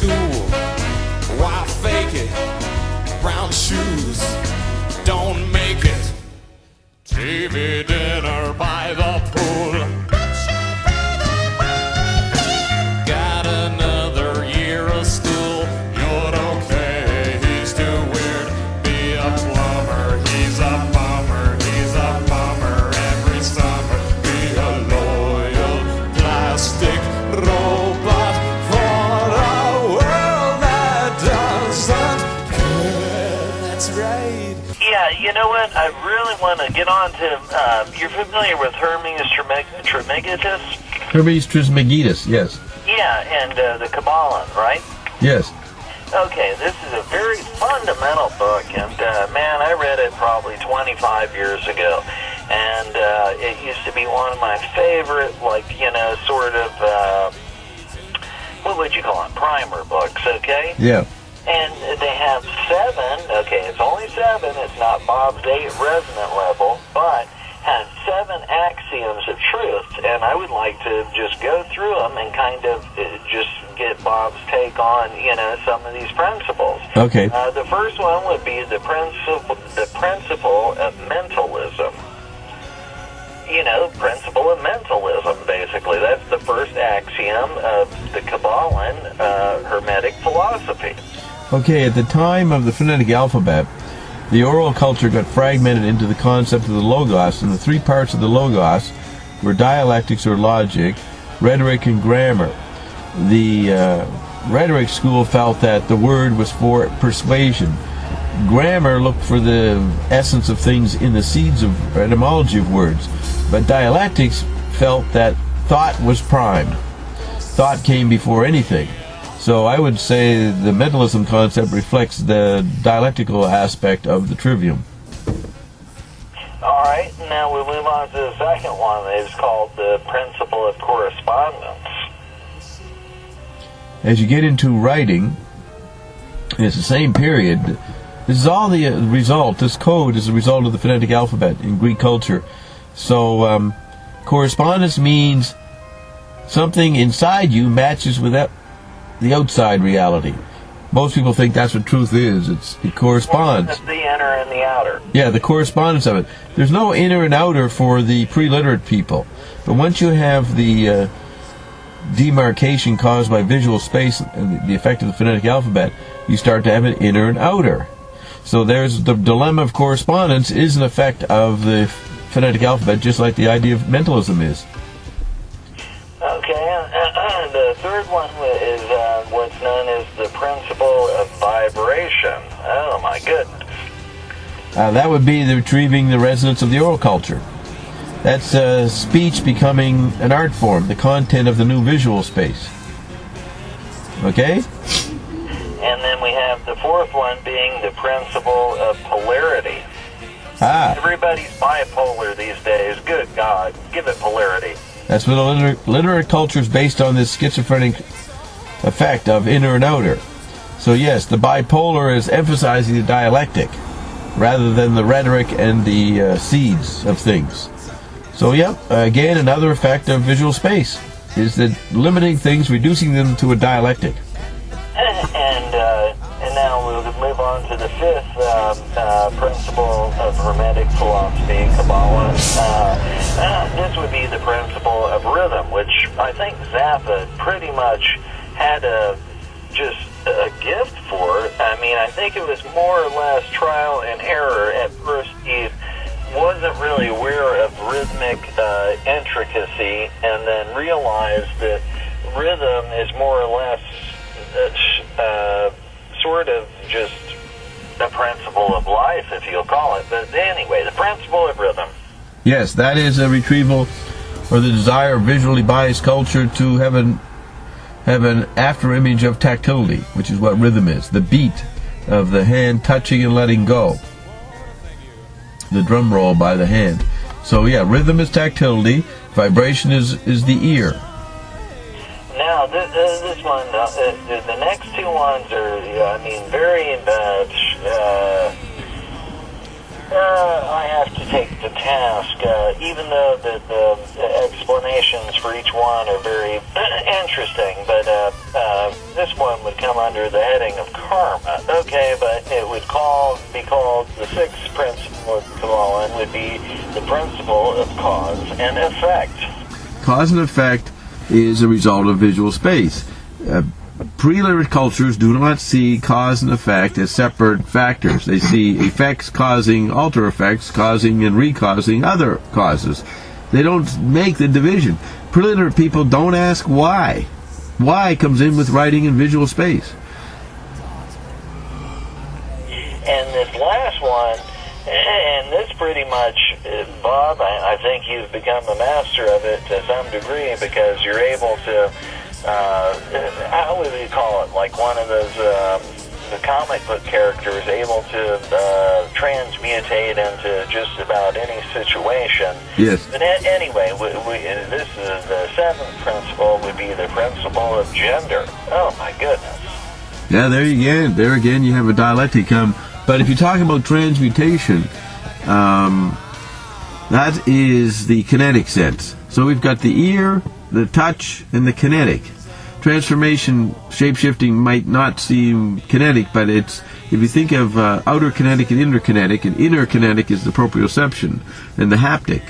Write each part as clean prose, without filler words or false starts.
school. Why fake it? Brown shoes don't make it. TV dinner by the pool. Got another year of school. You're okay, he's too weird. Be a plumber, he's a bummer. He's a bummer every summer. Be a loyal plastic robot for a world that doesn't care. That's right. Yeah, you know what? I really want to get on to, you're familiar with Hermes Trismegistus? Hermes Trismegistus, yes. Yeah, and the Kabbalah, right? Yes. Okay, this is a very fundamental book, and man, I read it probably 25 years ago, and it used to be one of my favorite, like, you know, sort of, what would you call it, primer books, okay? Yeah. And they have 7, okay, it's only 7, it's not Bob's 8 resonant level, but has 7 axioms of truth, and I would like to just go through them and kind of just get Bob's take on, you know, some of these principles. Okay. The first one would be the principle of mentalism. You know, principle of mentalism, basically. That's the first axiom of the Kabbalah Hermetic philosophy. Okay, at the time of the phonetic alphabet, the oral culture got fragmented into the concept of the Logos, and the 3 parts of the Logos were dialectics or logic, rhetoric, and grammar. The rhetoric school felt that the word was for persuasion. Grammar looked for the essence of things in the seeds of etymology of words, but dialectics felt that thought was primed. Thought came before anything. So I would say the mentalism concept reflects the dialectical aspect of the trivium. All right, now we move on to the second one. It's called the principle of correspondence. As you get into writing, it's the same period. This is all the result. This code is a result of the phonetic alphabet in Greek culture. So correspondence means something inside you matches with the outside reality. Most people think that's what truth is. It corresponds. It's the inner and the outer. Yeah, the correspondence of it. There's no inner and outer for the pre-literate people. But once you have the demarcation caused by visual space and the effect of the phonetic alphabet, you start to have an inner and outer. So there's the dilemma of correspondence is an effect of the phonetic alphabet, just like the idea of mentalism is. Okay, the third one is what's known as the principle of vibration. Oh my goodness. That would be the retrieving the resonance of the oral culture. That's speech becoming an art form, the content of the new visual space. Okay? And then we have the fourth one being the principle of polarity. Everybody's bipolar these days. Good God, give it polarity. That's what the literary culture is based on, this schizophrenic effect of inner and outer. So yes, the bipolar is emphasizing the dialectic rather than the rhetoric and the seeds of things. So yep, again, another effect of visual space is that limiting things, reducing them to a dialectic. And now we'll move on to the fifth principle of Hermetic philosophy, Kabbalah. This would be the principle of rhythm, which I think Zappa pretty much had just a gift for. I mean, I think it was more or less trial and error. At first, he wasn't really aware of rhythmic intricacy, and then realized that rhythm is more or less sort of just a principle of life, if you'll call it. But anyway, the principle of rhythm. Yes, that is a retrieval or the desire of visually biased culture to have an after image of tactility, which is what rhythm is. The beat of the hand touching and letting go. The drum roll by the hand. So yeah, rhythm is tactility, vibration is the ear. Now, this one, the next two ones are, I mean, very, I have to take to task, even though the explanations for each one are very interesting, but this one would come under the heading of karma. Okay, but it would be called the sixth principle of Kabbalah, would be the principle of cause and effect. Cause and effect is a result of visual space. Pre-literate cultures do not see cause and effect as separate factors. They see effects causing alter effects, causing and recausing other causes. They don't make the division. Pre-literate people don't ask why. Why comes in with writing in visual space. And this last one, and this pretty much, Bob, I think you've become a master of it to some degree, because you're able to, how would we call it, like one of those the comic book characters, able to transmutate into just about any situation. Yes. But anyway, this is the seventh principle, would be the principle of gender. Oh my goodness. Yeah, there again you have a dialectic. But if you talk about transmutation, that is the kinetic sense. So we've got the ear, the touch, and the kinetic. Transformation, shape-shifting might not seem kinetic, but it's, if you think of outer kinetic and inner kinetic is the proprioception and the haptic.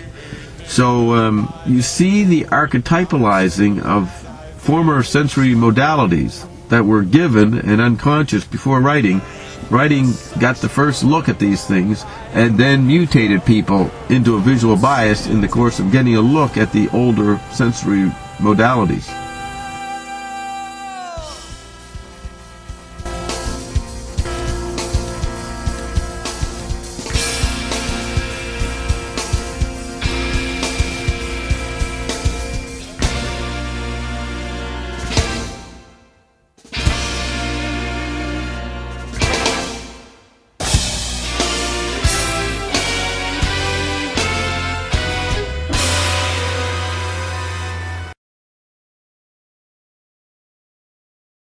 So you see the archetypalizing of former sensory modalities that were given and unconscious before writing. Writing got the first look at these things and then mutated people into a visual bias in the course of getting a look at the older sensory modalities.